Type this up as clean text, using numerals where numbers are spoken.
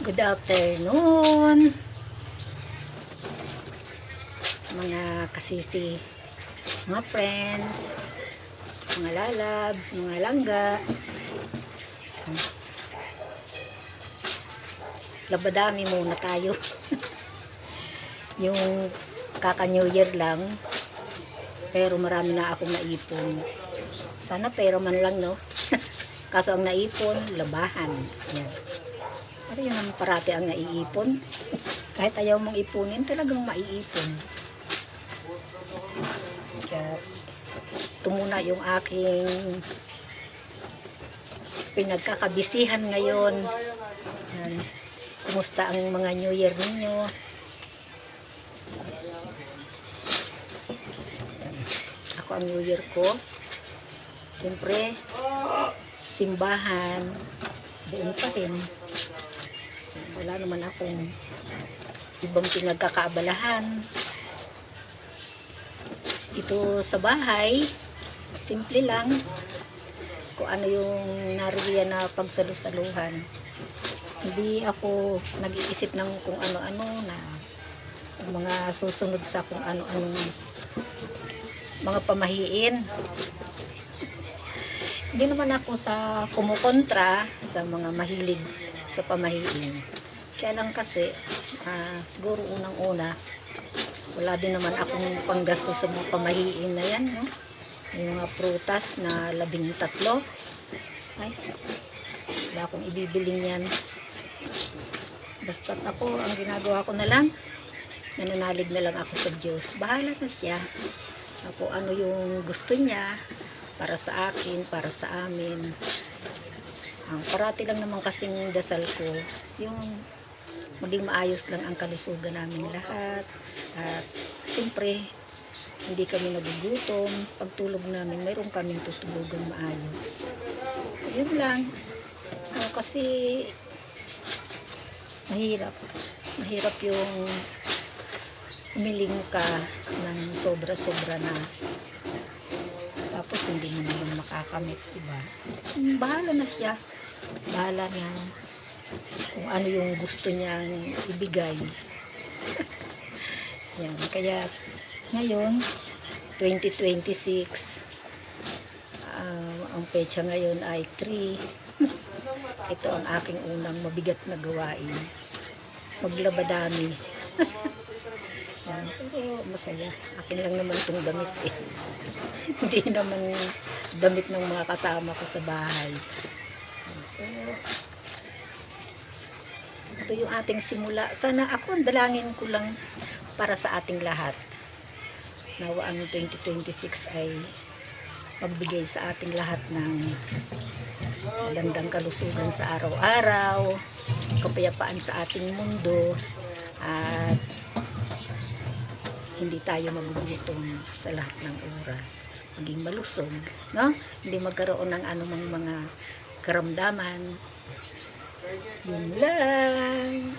Good afternoon, mga kasisi, mga friends, mga lalabs, mga langga. Labadami muna tayo. Yung kaka New Year lang, pero marami na akong naipon. Sana pero man lang, no? Kaso ang naipon, labahan. Yan. Pero yun naman parati ang naiipon. Kahit ayaw mong ipunin, talagang maiipon. Kaya ito muna yung aking pinagkakabisihan ngayon. Yan. Kumusta ang mga New Year ninyo? Ako ang New Year ko. Siyempre, sa simbahan, doon pa rin. Wala naman akong ibang pinagkakaabalahan. Ito sa bahay, simple lang. Kung ano yung nariyan na pagsalusaluhan. Hindi ako nag-iisip ng kung ano-ano na mga susunod sa kung ano-ano mga pamahiin. Hindi naman ako sa kumukontra sa mga mahilig sa pamahiin. Kaya lang kasi, siguro unang-una, wala din naman akong panggasto sa mga pamahiin na yan. No? Yung mga prutas na 13. Ay, wala akong ibibiling yan. Basta't ako, ang ginagawa ko na lang, nananalig na lang ako sa Diyos. Bahala na siya. Ako, ano yung gusto niya para sa akin, para sa amin. Ang parati lang naman kasing dasal ko, yung maging maayos lang ang kalusugan namin lahat. At siyempre, hindi kami nagugutom. Pagtulog namin, mayroon kaming tutulugan maayos. Yun lang. Kasi mahirap. Mahirap yung umiling ka ng sobra-sobra na tapos hindi mo naman makakamit, diba? Bahala na siya. Bahala niya kung ano yung gusto niyang ibigay. Yan. Kaya ngayon 2026 ang petsa ngayon ay 3. Ito ang aking unang mabigat na gawain, maglabadami. Yan. Pero masaya, akin lang naman itong damit eh. Hindi naman damit ng mga kasama ko sa bahay. So, ito yung ating simula. Sana ako, ang dalangin ko lang para sa ating lahat. Nawa ang 2026 ay magbigay sa ating lahat ng magandang kalusugan sa araw-araw, kapayapaan sa ating mundo, at hindi tayo magugutom sa lahat ng oras. Maging malusog, no? Hindi magkaroon ng anumang mga karamdaman. Yun lang.